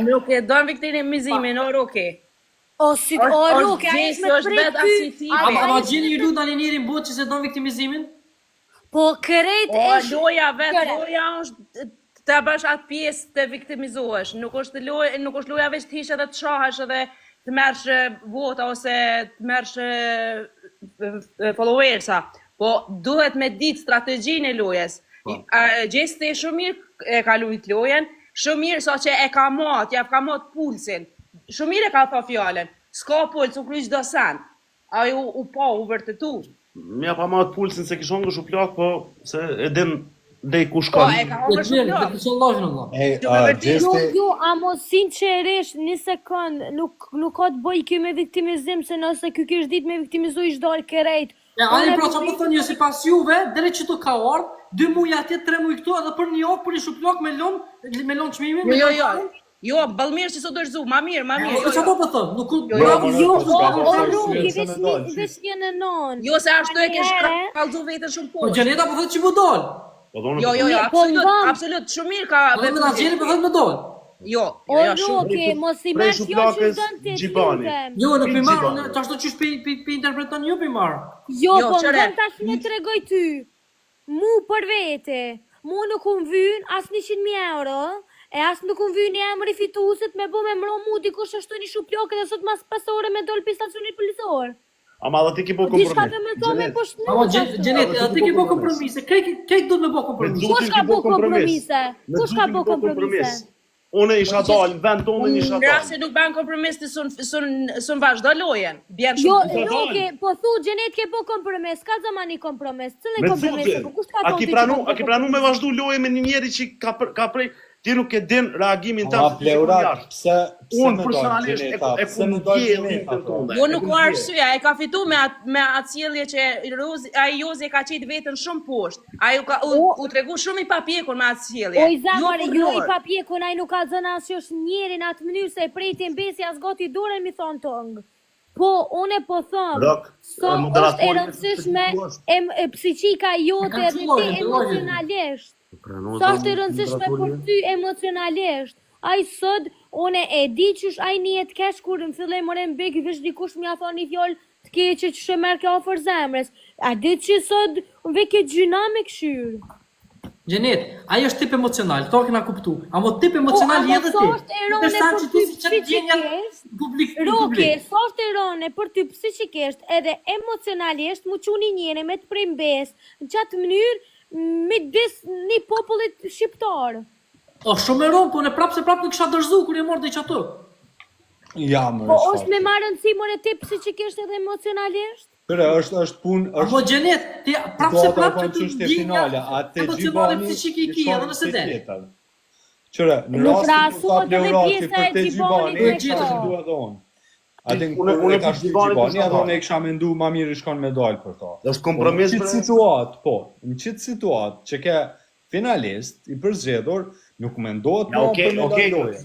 Nuk e don viktimizimin, o Roki. O Roki, ai është me prej. Ama gjeni ju lutan e njëri në botë që se don viktimizimin? Po krejt e loja është të bësh atë pjesë të viktimizohesh. Nuk është loja veç të hish edhe të shahesh edhe të mersh vota ose të mersh followersa. Po duhet me ditë strategjinë e lojes. Gjesti shumë mirë e ka lujt lojen, shumë mirë sa që e ka matë, ka matë pulsin. Shumë mirë e ka tha fjallën. S'ka puls, u kryq do sen. Ajo u vërtetu. Mja pa matë pulsin se kishon gëshu plak, po se e din dhej ku shkon. Po, e ka hongër shumë Jo, amo sinqerisht, një sekund, nuk ka të bëj kjo me viktimizim, se nëse kjo kish dit me viktimizu ish dalë kerejt. Ani pra që më thënë si pas juve, dhere që të ka ardhë, 2 muj atje, 3 muj këtu, edhe për një javë, për një shuplak me lom qmimin. Jo, bëllmirë që sot është zu, ma mirë. Jo, që po për thëmë, Jo, veç një në non. Jo, se ashtu e kesh kalzu vetën shumë po. Po Gjeneta për thëtë që më dollë. Jo, absolut, shumë mirë ka... Po dhe me në gjeni për thëtë më dollë. Jo, Roki, mos i marrë kjo që dënë të t'lutem. Jo, në pimarë, që ashtu që shpe interpreton një pimarë. Jo, po në dëmë tash me të regoj ty. Mu për vete, mu nuk unë vynë as 100.000 euro, e as nuk unë vynë një emri fitusit me bo me mro mu dikush ashtu një shupljoke dhe sot mas pasore me dollë për stacionit polisor. Ama dhe ti ki bo kompromis. Ama Gjenet, dhe ti ki bo kompromise, kejt do me bo kompromise. Kush ka bo kompromise? Kush ka bo kompromise? Une isha dalë, në vend tonë isha dalë. Grasi nuk ban kompromis të sun vazhdo lojen. Jo, Roki, po thu Gjenet ke po kompromis, ka zamani kompromis. Cëllë kompromis? A ki pranu me vazhdu loje me një njeri që ka prej, ti nuk e din reagimin të pleurat, unë personalisht e ku djelë të tonë. Jo nuk o arsyeja, e ka fitu me atë cilje që Jozi ka qitë vetën shumë poshtë. A u tregu shumë i papjekun me atë cilje. O i zamare, jo i papjekun, a i nuk ka zëna asë është njerin atë mënyrë se prej të mbesi as goti dure mi thonë tëngë. Po, une po thëmë, so është e rëndësishme psiqika jote dhe ti emocionalisht. Sa është e rëndësishme për ty emocionalisht. A i sot, une e di qësh a i një të kesh kur në fillej më rem bëgë vish dikush mja thonë një fjoll të keqe që shë merke ofër zemrës. A di që sot ve ke gjyna me këshyrë. Gjenet, ajo është tip emocional, to këna kuptu. Amo tip emocional jetë ti. Roki, sa është erone për ty psiqikisht edhe emocionalisht mu quni njëre me të primbes në qatë mënyrë me disë një popullit shqiptarë. O, shumë e ronë, po në prapë se prapë në kësha dërzu kër e morë dhe i qatë. Ja, më po është me marë nësi more ti psiqikisht edhe emocionalisht? Kërë, është punë... Apo Gjenet, ti prapë se prapë që të finale, atë emocionale psiqiki edhe nëse dhe. Qëre, në rastin nuk ka pleurati për te gjibani, e qëtë që duha dhe unë. Atë në kërë e ka shtu gjibani, edhe unë e kësha me ndu ma mirë i shkon medalë për ta. është kompromis për... Në qitë situatë që ke finalist i përzgjedhur, nuk me ndohet ma për medalloje.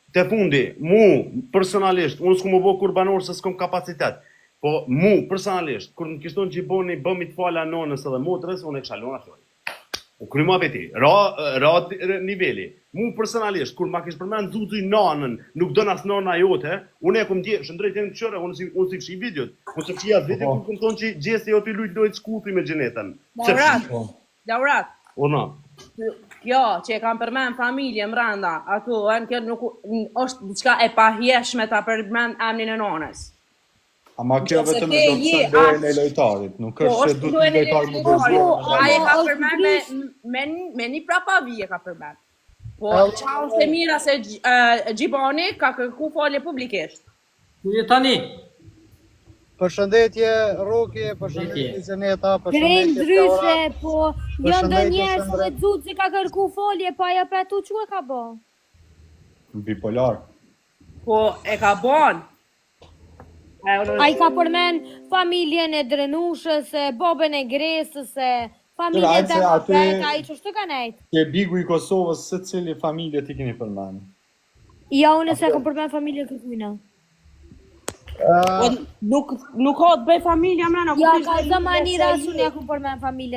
Te fundi, mu personalisht, unë s'ku më bo kurbanor se s'kom kapacitet, po mu personalisht, kur në kishton gjiboni bëmi të fala nonës edhe motrës, unë e kësha lona fjoj. U kryma për ti, ra nivelli. Mu personalisht, kur ma kishë përmen zuzuj nanën, nuk do nas nana jote, unë e kom dje, shëndrejt e në qëre, unë si këshi videot. Unë se këshia video, kur këm thonë që gjeste jo t'i lujt dojtë shkupi me gjenetën. Daurat. Ona. Kjo që e kam përmen familje mranda, ato, kjo nuk është diçka e pahjeshme ta përmen emnin e nanës. Ama kjo vetëm e do të së dojën e lojtarit, nuk është se du të lojtarë më bërgjë. A e ka përmen me një prapavi e ka përmen. Po, qa është e mira se Gjibani ka kërku falje publikisht. Kuje tani? Përshëndetje Roki, përshëndetje Gjeneta, përshëndetje ndryshe, po janë dhe njerës dhe Xuxi ka kërku folje, pa ja petu që e ka bo? Bipolar. Po, e ka bon. A i ka përmen familjen e Drenushës, babën e Gresës, familjen e Demokrat, a i që shtu ka nejtë? Ke bigu i Kosovës, se cili familje ti keni përmen? Ja, unë se kom përmen familje kërkujna. Nuk ka të bëj familja mrena. Ja, ka zëmani rasun ja kom përmen familje.